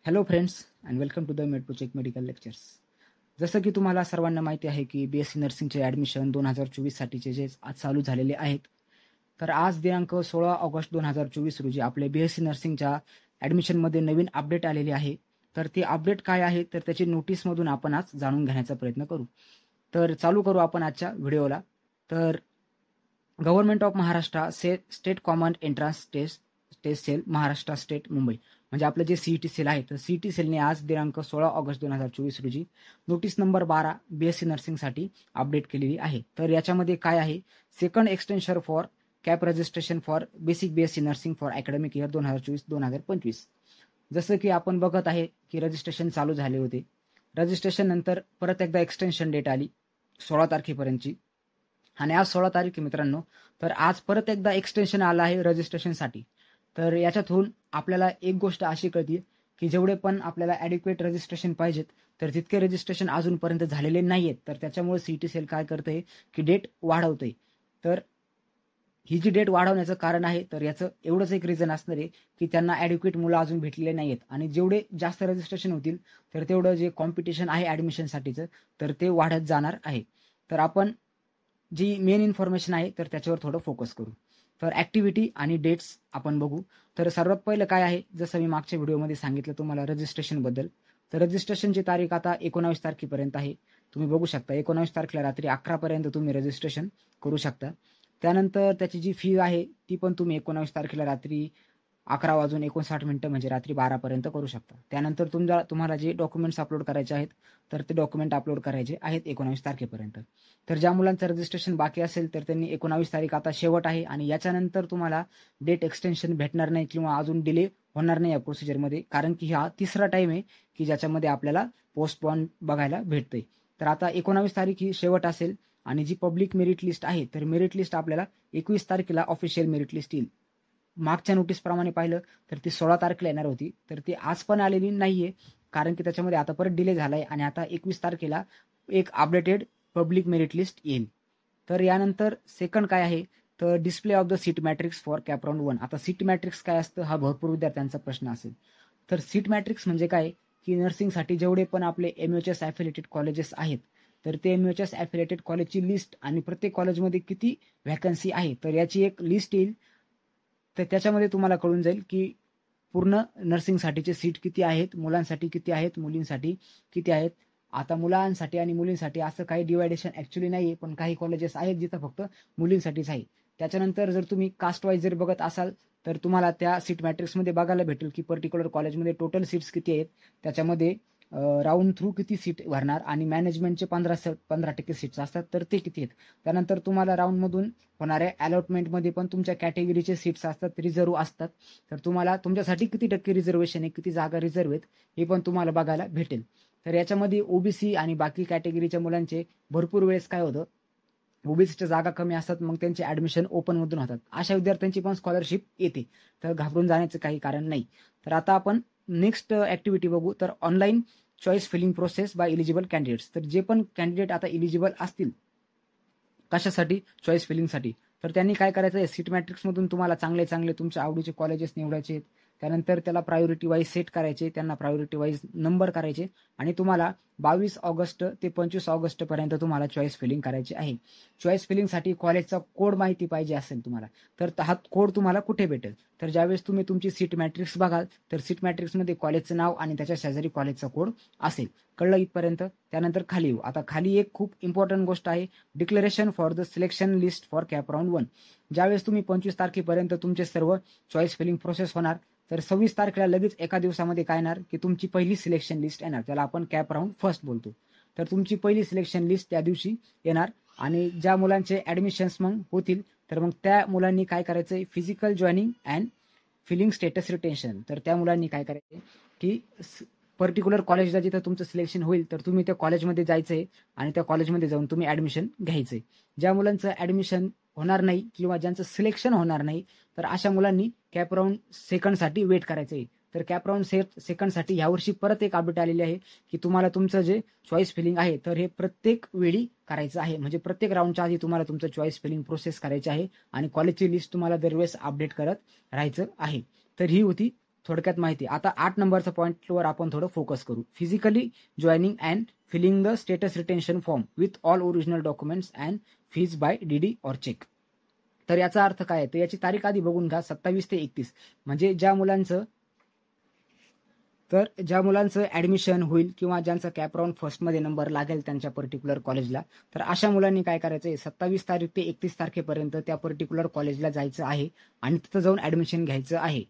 Hello friends and welcome to the MedProCheck medical lectures. जसं की तुम्हाला सर्वांना माहिती आहे की BSc नर्सिंगचे ॲडमिशन 2024साठीचे जे आज चालू झालेले आहेत. तर आज दिनांक 16 ऑगस्ट 2024 रोजी आपले BSc नर्सिंगच्या ॲडमिशनमध्ये नवीन अपडेट आलेली आहे. तर ती अपडेट काय आहे तर त्याची नोटीसमधून आपण आज जाणून घेण्याचा प्रयत्न करू. तर चालू करू आपण आजच्या व्हिडिओला. तर government of Maharashtra state common entrance test cell Maharashtra state Mumbai म्हणजे आपलं जे CET सेल आहे तर CET सेलने आज दिनांक 16 ऑगस्ट 2024 रोजी नोटीस नंबर 12 BSc नर्सिंगसाठी अपडेट केलेली आहे. तर याच्यामध्ये काय आहे, second extension for cap registration for basic BSc nursing for academic year 2024-2025. जसं की आपण बघत आहे की रजिस्ट्रेशन चालू झाले होते. रजिस्ट्रेशन नंतर परत एकदा एक्सटेन्शन डेट आली 16 तारखेपर्यंतची आणि आज 16 तारीख मित्रांनो. तर आज परत एकदा एक्सटेन्शन आलं आहे रजिस्ट्रेशनसाठी. तर याच्यातून आपल्याला एक गोष्ट अशी कळते की जेवढे पण आपल्याला ॲडिक्वेट रजिस्ट्रेशन पाहिजेत तर तितके रजिस्ट्रेशन अजूनपर्यंत झालेले नाही आहेत. तर त्याच्यामुळे CET सेल काय करतंय की डेट वाढवतंय. तर ही जी डेट वाढवण्याचं कारण आहे तर याचं एवढंच एक रिझन असणार आहे की त्यांना ॲडिक्वेट मुलं अजून भेटलेले नाही आहेत आणि जेवढे जास्त रजिस्ट्रेशन होतील तर तेवढं जे कॉम्पिटिशन आहे ॲडमिशनसाठीचं तर ते वाढत जाणार आहे. तर आपण जी मेन इन्फॉर्मेशन आहे तर त्याच्यावर थोडं फोकस करू. तर ॲक्टिव्हिटी आणि डेट्स आपण बघू. तर सर्वात पहिलं काय आहे, जसं मी मागच्या व्हिडिओमध्ये सांगितलं तुम्हाला रजिस्ट्रेशनबद्दल. तर रजिस्ट्रेशनची तारीख आता 19 तारखेपर्यंत आहे. तुम्ही बघू शकता 19 तारखेला रात्री 11 पर्यंत तुम्ही रजिस्ट्रेशन करू शकता. त्यानंतर त्याची जी फी आहे ती पण तुम्ही 19 तारखेला रात्री 11:59 म्हणजे रात्री 12 पर्यंत करू शकता. त्यानंतर तुम्हाला जे डॉक्युमेंट्स अपलोड करायचे आहेत तर ते डॉक्युमेंट अपलोड करायचे आहेत 19 तारखेपर्यंत. तर ज्या मुलांचं रजिस्ट्रेशन बाकी असेल तर त्यांनी 19 तारीख आता शेवट आहे आणि याच्यानंतर तुम्हाला डेट एक्सटेन्शन भेटणार नाही किंवा अजून डिले होणार नाही या प्रोसिजरमध्ये, कारण की हा तिसरा टाईम आहे की ज्याच्यामध्ये आपल्याला पोस्टपोन बघायला भेटतंय. तर आता 19 तारीख ही शेवट असेल आणि जी पब्लिक मेरिट लिस्ट आहे तर मेरिट लिस्ट आपल्याला 21 तारखेला ऑफिशियल मेरिट लिस्ट येईल. मागच्या नोटीसप्रमाणे पाहिलं तर ती 16 तारखेला येणार होती, तर ती आज पण आलेली नाहीये कारण की त्याच्यामध्ये आता परत डिले झालाय आणि आता 21 तारखेला एक अपडेटेड पब्लिक मेरिट लिस्ट येईल. तर यानंतर सेकंड काय आहे तर display of the seat matrix for cap round 1. आता सीट मॅट्रिक्स काय असतं हा भरपूर विद्यार्थ्यांचा प्रश्न असेल. तर सीट मॅट्रिक्स म्हणजे काय की नर्सिंगसाठी जेवढे पण आपले MHS ॲफिलिएटेड कॉलेजेस आहेत तर ते MHS ॲफिलिएटेड कॉलेजची लिस्ट आणि प्रत्येक कॉलेजमध्ये किती व्हॅकन्सी आहे तर याची एक लिस्ट येईल. तर त्याच्यामध्ये तुम्हाला कळून जाईल की पूर्ण नर्सिंगसाठीचे सीट किती आहेत, मुलांसाठी किती आहेत, मुलींसाठी किती आहेत. आता मुलांसाठी आणि मुलींसाठी असं काही डिवायडेशन ॲक्च्युली नाही आहे, पण काही कॉलेजेस आहेत जिथं फक्त मुलींसाठीच आहे. त्याच्यानंतर जर तुम्ही कास्ट वाईज जर बघत असाल तर तुम्हाला त्या सीट मॅट्रिक्समध्ये बघायला भेटेल की पर्टिक्युलर कॉलेजमध्ये टोटल सीट्स किती आहेत, त्याच्यामध्ये राऊंड थ्रू किती सीट भरणार आणि मॅनेजमेंटचे 15% सीट्स असतात तर ते किती आहेत. त्यानंतर तुम्हाला राऊंडमधून होणाऱ्या अलॉटमेंटमध्ये पण तुमच्या कॅटेगरीचे सीट्स असतात, रिझर्व्ह असतात. तर तुम्हाला तुमच्यासाठी किती टक्के रिझर्वेशन आहे, किती जागा रिझर्व्ह आहेत हे पण तुम्हाला बघायला भेटेल. तर याच्यामध्ये OBC आणि बाकी कॅटेगरीच्या मुलांचे भरपूर वेळेस काय होतं, OBCच्या जागा कमी असतात, मग त्यांचे ॲडमिशन ओपनमधून होतात. अशा विद्यार्थ्यांची पण स्कॉलरशिप येते. तर घाबरून जाण्याचं काही कारण नाही. तर आता आपण नेक्स्ट ॲक्टिव्हिटी बघू. तर online choice filling process by eligible candidates. तर जे पण कॅन्डिडेट आता इलिजिबल असतील कशासाठी, चॉईस फिलिंगसाठी, तर त्यांनी काय करायचं आहे, सीट मॅट्रिक्समधून तुम्हाला चांगले चांगले तुमच्या आवडीचे कॉलेजेस निवडायचे आहेत. त्यानंतर त्याला प्रायोरिटी वाईज सेट करायचे, त्यांना प्रायोरिटी वाईज नंबर करायचे आणि तुम्हाला 22 ऑगस्ट ते 25 ऑगस्टपर्यंत तुम्हाला चॉईस फिलिंग करायची आहे. चॉईस फिलिंगसाठी कॉलेजचा कोड माहिती पाहिजे असेल तुम्हाला, तर हा कोड तुम्हाला कुठे भेटेल, तर ज्यावेळेस तुम्ही तुमची सीट मॅट्रिक्स बघाल तर सीट मॅट्रिक्समध्ये कॉलेजचं नाव आणि त्याच्या शेजारी कॉलेजचा कोड असेल. कळलं इथपर्यंत. त्यानंतर खाली येऊ. आता खाली एक खूप इम्पॉर्टंट गोष्ट आहे, declaration for the selection list for cap round 1. ज्यावेळेस तुम्ही 25 तारखेपर्यंत तुमचे सर्व चॉईस फिलिंग प्रोसेस होणार तर 26 तारखेला लगेच एका दिवसामध्ये काय येणार की तुमची पहिली सिलेक्शन लिस्ट येणार, त्याला आपण कॅप राऊंड फर्स्ट बोलतो. तर तुमची पहिली सिलेक्शन लिस्ट त्या दिवशी येणार आणि ज्या मुलांचे ॲडमिशन्स मग होतील तर मग त्या मुलांनी काय करायचं, physical joining and filling status retention. तर त्या मुलांनी काय करायचं की पर्टिक्युलर कॉलेजला जिथं तुमचं सिलेक्शन होईल तर तुम्ही त्या कॉलेजमध्ये जायचं आहे आणि त्या कॉलेजमध्ये जाऊन तुम्ही ॲडमिशन घ्यायचं आहे. ज्या मुलांचं ॲडमिशन होणार नाही किंवा ज्यांचं सिलेक्शन होणार नाही तर अशा मुलांनी कॅप राऊंड सेकंडसाठी वेट करायचं आहे. तर कॅप राऊंड सेकंडसाठी यावर्षी परत एक अपडेट आलेली आहे की तुम्हाला तुमचं जे चॉईस फिलिंग आहे तर हे प्रत्येक वेळी करायचं आहे. म्हणजे प्रत्येक राऊंडच्या आधी तुम्हाला तुमचं चॉईस फिलिंग प्रोसेस करायची आहे आणि कॉलेजची लिस्ट तुम्हाला दरवेळेस अपडेट करत राहायचं आहे. तर ही होती थोडक्यात माहिती. आता 8 नंबरच्या पॉईंटवर आपण थोडं फोकस करू. Physically joining and filling the status retention form with all original documents and fees by DD or cheque. तर याचा अर्थ काय आहे, तर याची तारीख आधी बघून घ्या. 27 ते 31 म्हणजे ज्या मुलांचं ऍडमिशन होईल किंवा ज्यांचा कॅप राऊंड फर्स्टमध्ये नंबर लागेल त्यांच्या पर्टिक्युलर कॉलेजला, तर अशा मुलांनी काय करायचंय, 27 तारीख ते 31 तारखेपर्यंत त्या पर्टिक्युलर कॉलेजला जायचं आहे आणि तिथं जाऊन ऍडमिशन घ्यायचं आहे.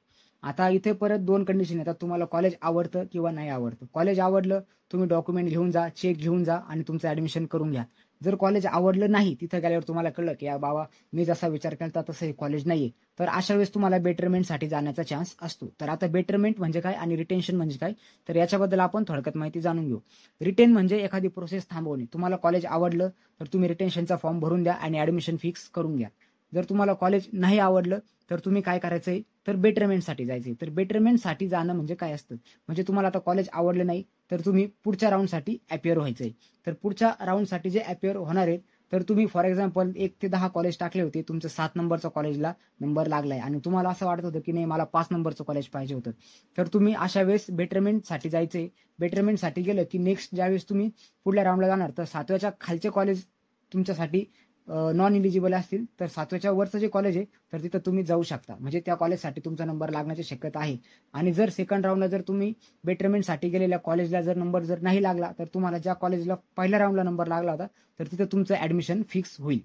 आता इथे परत 2 कंडिशन येतात. तुम्हाला कॉलेज आवडतं किंवा नाही आवडतं. कॉलेज आवडलं तुम्ही डॉक्युमेंट घेऊन जा, चेक घेऊन जा आणि तुमचं ऍडमिशन करून घ्या. जर कॉलेज आवडलं नाही, तिथं गेल्यावर तुम्हाला कळलं की या बाबा मी जसा विचार केला तसं हे कॉलेज नाहीये, तर अशा वेळेस तुम्हाला बेटरमेंटसाठी जाण्याचा चान्स असतो. तर आता बेटरमेंट म्हणजे काय आणि रिटेन्शन म्हणजे काय, तर याच्याबद्दल आपण थोडक्यात माहिती जाणून घेऊ. रिटेन म्हणजे एखादी प्रोसेस थांबवणे. तुम्हाला कॉलेज आवडलं तर तुम्ही रिटेन्शनचा फॉर्म भरून द्या आणि ऍडमिशन फिक्स करून घ्या. जर तुम्हाला कॉलेज नाही आवडलं तर तुम्ही काय करायचंय, तर बेटरमेंटसाठी जायचंय. तर बेटरमेंटसाठी जाणं म्हणजे काय असतं, म्हणजे तुम्हाला आता कॉलेज आवडलं नाही तर तुम्ही पुढच्या राऊंडसाठी अपिअर व्हायचंय. तर पुढच्या राऊंडसाठी जे अपिअर होणार आहेत, तर तुम्ही फॉर एक्झाम्पल 1 ते 10 कॉलेज टाकले होते, तुमचं 7 नंबरचा कॉलेजला नंबर लागलाय आणि तुम्हाला असं वाटत होतं की नाही मला 5 नंबरचं कॉलेज पाहिजे होतं, तर तुम्ही अशा वेळेस बेटरमेंटसाठी जायचंय. बेटरमेंटसाठी गेलं की नेक्स्ट ज्यावेळेस तुम्ही पुढल्या राऊंडला जाणार, तर 7व्याच्या खालचे कॉलेज तुमच्यासाठी नॉन इलिजिबल असतील, तर 7व्याच्या वरचं जे कॉलेज आहे तर तिथं तुम्ही जाऊ शकता. म्हणजे त्या कॉलेजसाठी तुमचा नंबर लागण्याची शक्यता आहे. आणि जर सेकंड राऊंडला जर तुम्ही बेटरमेंटसाठी गेलेल्या कॉलेजला जर नंबर जर नाही लागला, तर तुम्हाला ज्या कॉलेजला पहिल्या राऊंडला नंबर लागला होता तर तिथं तुमचं ऍडमिशन फिक्स होईल.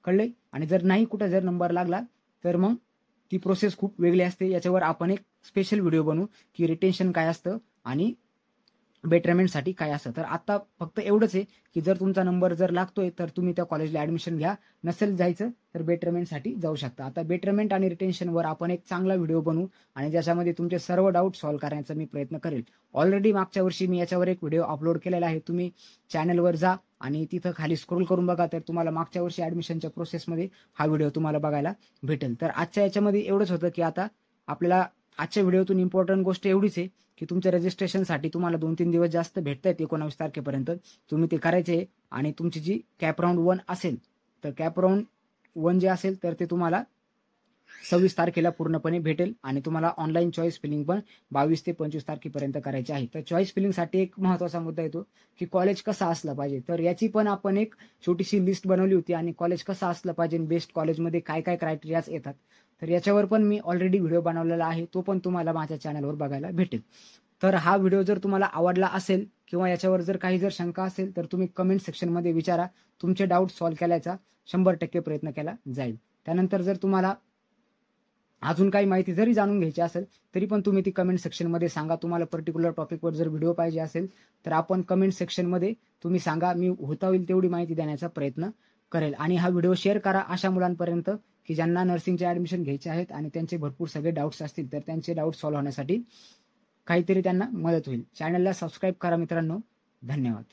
कळलंय? आणि जर नाही कुठं जर नंबर लागला तर मग ती प्रोसेस खूप वेगळी असते. याच्यावर आपण एक स्पेशल व्हिडिओ बनवू की रिटेन्शन काय असतं आणि बेटरमेंटसाठी काय असतं. तर आता फक्त एवढंच आहे की जर तुमचा नंबर जर लागतोय तर तुम्ही त्या कॉलेजला ऍडमिशन घ्या, नसेल जायचं तर बेटरमेंटसाठी जाऊ शकता. आता बेटरमेंट आणि रिटेन्शनवर आपण एक चांगला व्हिडिओ बनवू आणि ज्याच्यामध्ये तुमचे सर्व डाऊट सॉल्व्ह करण्याचा मी प्रयत्न करेल. ऑलरेडी मागच्या वर्षी मी याच्यावर एक व्हिडिओ अपलोड केलेला आहे. तुम्ही चॅनलवर जा आणि तिथं खाली स्क्रोल करून बघा, तर तुम्हाला मागच्या वर्षी ऍडमिशनच्या प्रोसेसमध्ये हा व्हिडिओ तुम्हाला बघायला भेटेल. तर आजच्या याच्यामध्ये एवढंच होतं की आता आपल्याला आजच्या व्हिडिओतून इम्पॉर्टंट गोष्ट एवढीच आहे की तुमच्या रजिस्ट्रेशनसाठी तुम्हाला 2-3 दिवस जास्त भेटतायत 19 तारखेपर्यंत. तुम्ही ते करायचे आणि तुमची जी कॅप राऊंड 1 असेल, तर कॅप राऊंड 1 जे असेल तर ते तुम्हाला 26 तारखेला पूर्णपणे भेटेल आणि तुम्हाला ऑनलाईन चॉईस फिलिंग पण 22 ते 25 तारखेपर्यंत करायची आहे. तर चॉईस फिलिंगसाठी एक महत्त्वाचा मुद्दा येतो की कॉलेज कसं असलं पाहिजे. तर याची पण आपण एक छोटीशी लिस्ट बनवली होती आणि कॉलेज कसं असलं पाहिजे, बेस्ट कॉलेजमध्ये काय काय क्रायटेरियाज येतात, तर याच्यावर पण मी ऑलरेडी व्हिडिओ बनवलेला आहे. तो पण तुम्हाला माझ्या चॅनलवर बघायला भेटेल. तर हा व्हिडिओ जर तुम्हाला आवडला असेल किंवा याच्यावर जर काही जर शंका असेल तर तुम्ही कमेंट सेक्शनमध्ये विचारा. तुमचे डाऊट सॉल्व्ह करायचा 100% प्रयत्न केला जाईल. त्यानंतर जर तुम्हाला अजून काही माहिती जरी जाणून घ्यायची असेल तरी पण तुम्ही ती कमेंट सेक्शनमध्ये सांगा. तुम्हाला पर्टिक्युलर टॉपिकवर जर व्हिडिओ पाहिजे असेल तर आपण कमेंट सेक्शनमध्ये तुम्ही सांगा. मी होता होईल तेवढी माहिती देण्याचा प्रयत्न करेल. आणि हा व्हिडिओ शेअर करा अशा मुलांपर्यंत की ज्यांना नर्सिंगचे ऍडमिशन घ्यायचे आहेत आणि त्यांचे भरपूर सगळे डाऊट्स असतील, तर त्यांचे डाऊट सॉल्व्ह होण्यासाठी काहीतरी त्यांना मदत होईल. चॅनलला सबस्क्राईब करा मित्रांनो. धन्यवाद.